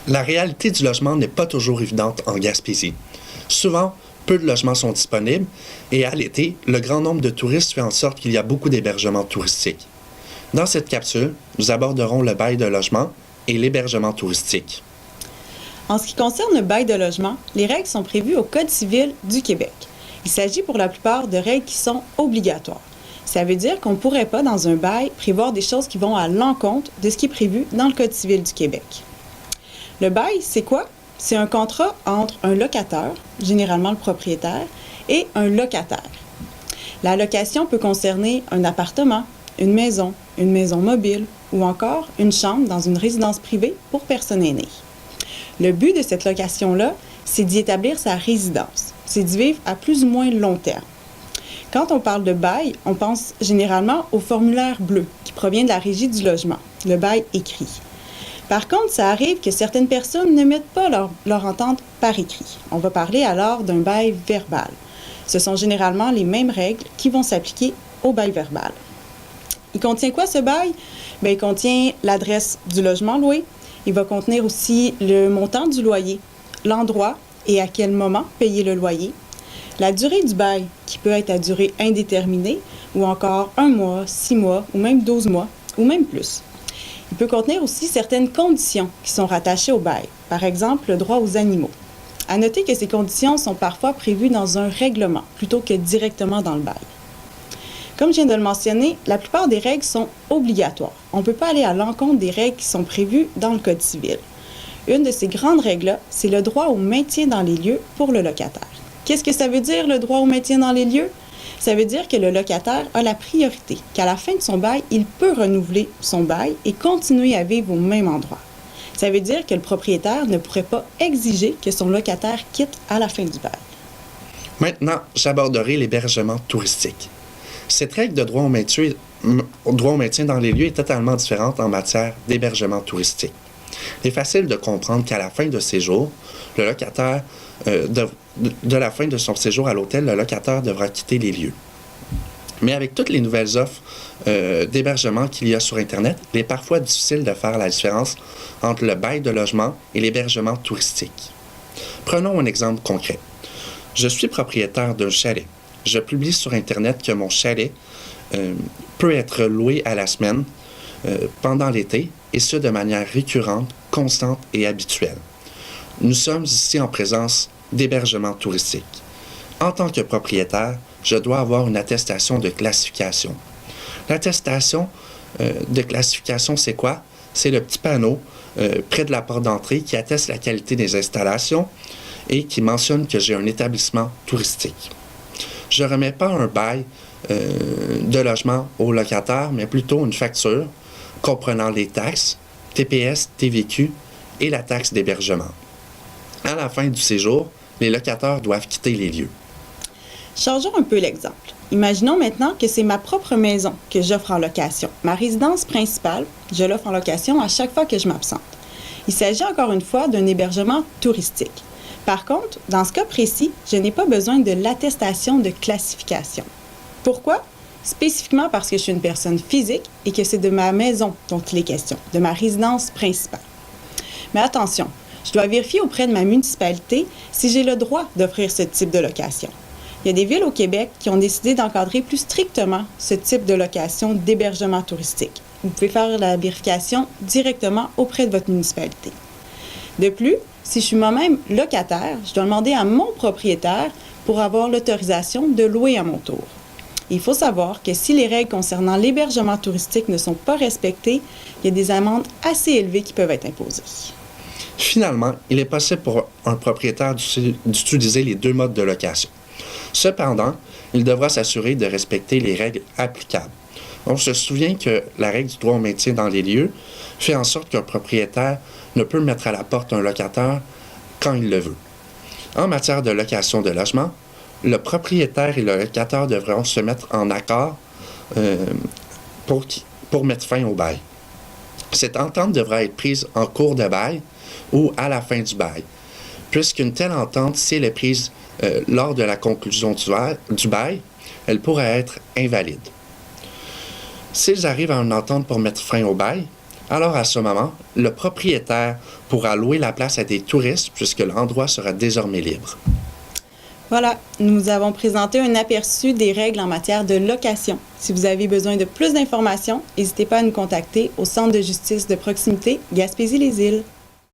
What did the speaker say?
La réalité du logement n'est pas toujours évidente en Gaspésie. Souvent, peu de logements sont disponibles et à l'été, le grand nombre de touristes fait en sorte qu'il y a beaucoup d'hébergements touristiques. Dans cette capsule, nous aborderons le bail de logement et l'hébergement touristique. En ce qui concerne le bail de logement, les règles sont prévues au Code civil du Québec. Il s'agit pour la plupart de règles qui sont obligatoires. Ça veut dire qu'on ne pourrait pas, dans un bail, prévoir des choses qui vont à l'encontre de ce qui est prévu dans le Code civil du Québec. Le bail, c'est quoi? C'est un contrat entre un locataire, généralement le propriétaire, et un locataire. La location peut concerner un appartement, une maison mobile ou encore une chambre dans une résidence privée pour personnes aînées. Le but de cette location-là, c'est d'y établir sa résidence. C'est d'y vivre à plus ou moins long terme. Quand on parle de bail, on pense généralement au formulaire bleu qui provient de la Régie du logement, le bail écrit. Par contre, ça arrive que certaines personnes ne mettent pas leur entente par écrit. On va parler alors d'un bail verbal. Ce sont généralement les mêmes règles qui vont s'appliquer au bail verbal. Il contient quoi ce bail? Il contient l'adresse du logement loué. Il va contenir aussi le montant du loyer, l'endroit et à quel moment payer le loyer, la durée du bail qui peut être à durée indéterminée ou encore 1 mois, 6 mois ou même 12 mois ou même plus. Il peut contenir aussi certaines conditions qui sont rattachées au bail, par exemple le droit aux animaux. À noter que ces conditions sont parfois prévues dans un règlement plutôt que directement dans le bail. Comme je viens de le mentionner, la plupart des règles sont obligatoires. On ne peut pas aller à l'encontre des règles qui sont prévues dans le Code civil. Une de ces grandes règles-là, c'est le droit au maintien dans les lieux pour le locataire. Qu'est-ce que ça veut dire, le droit au maintien dans les lieux? Ça veut dire que le locataire a la priorité, qu'à la fin de son bail, il peut renouveler son bail et continuer à vivre au même endroit. Ça veut dire que le propriétaire ne pourrait pas exiger que son locataire quitte à la fin du bail. Maintenant, j'aborderai l'hébergement touristique. Cette règle de droit au maintien dans les lieux est totalement différente en matière d'hébergement touristique. Il est facile de comprendre qu'à la fin de séjour, le locataire, de la fin de son séjour à l'hôtel, le locataire devra quitter les lieux. Mais avec toutes les nouvelles offres d'hébergement qu'il y a sur Internet, il est parfois difficile de faire la différence entre le bail de logement et l'hébergement touristique. Prenons un exemple concret. Je suis propriétaire d'un chalet. Je publie sur Internet que mon chalet peut être loué à la semaine pendant l'été, et ce de manière récurrente, constante et habituelle. Nous sommes ici en présence d'hébergement touristique. En tant que propriétaire, je dois avoir une attestation de classification. L'attestation de classification, c'est quoi? C'est le petit panneau près de la porte d'entrée qui atteste la qualité des installations et qui mentionne que j'ai un établissement touristique. Je ne remets pas un bail de logement au locataire, mais plutôt une facture comprenant les taxes, TPS, TVQ et la taxe d'hébergement. À la fin du séjour, les locataires doivent quitter les lieux. Changeons un peu l'exemple. Imaginons maintenant que c'est ma propre maison que j'offre en location. Ma résidence principale, je l'offre en location à chaque fois que je m'absente. Il s'agit encore une fois d'un hébergement touristique. Par contre, dans ce cas précis, je n'ai pas besoin de l'attestation de classification. Pourquoi? Spécifiquement parce que je suis une personne physique et que c'est de ma maison dont il est question, de ma résidence principale. Mais attention, je dois vérifier auprès de ma municipalité si j'ai le droit d'offrir ce type de location. Il y a des villes au Québec qui ont décidé d'encadrer plus strictement ce type de location d'hébergement touristique. Vous pouvez faire la vérification directement auprès de votre municipalité. De plus, si je suis moi-même locataire, je dois demander à mon propriétaire pour avoir l'autorisation de louer à mon tour. Il faut savoir que si les règles concernant l'hébergement touristique ne sont pas respectées, il y a des amendes assez élevées qui peuvent être imposées. Finalement, il est possible pour un propriétaire d'utiliser les deux modes de location. Cependant, il devra s'assurer de respecter les règles applicables. On se souvient que la règle du droit au maintien dans les lieux fait en sorte qu'un propriétaire ne peut mettre à la porte un locataire quand il le veut. En matière de location de logement, le propriétaire et le locataire devront se mettre en accord pour mettre fin au bail. Cette entente devra être prise en cours de bail ou à la fin du bail, puisqu'une telle entente, si elle est prise lors de la conclusion du bail, elle pourrait être invalide. S'ils arrivent à une entente pour mettre fin au bail, Alors à ce moment, le propriétaire pourra louer la place à des touristes puisque l'endroit sera désormais libre. Voilà, nous avons présenté un aperçu des règles en matière de location. Si vous avez besoin de plus d'informations, n'hésitez pas à nous contacter au Centre de justice de proximité Gaspésie-les-Îles.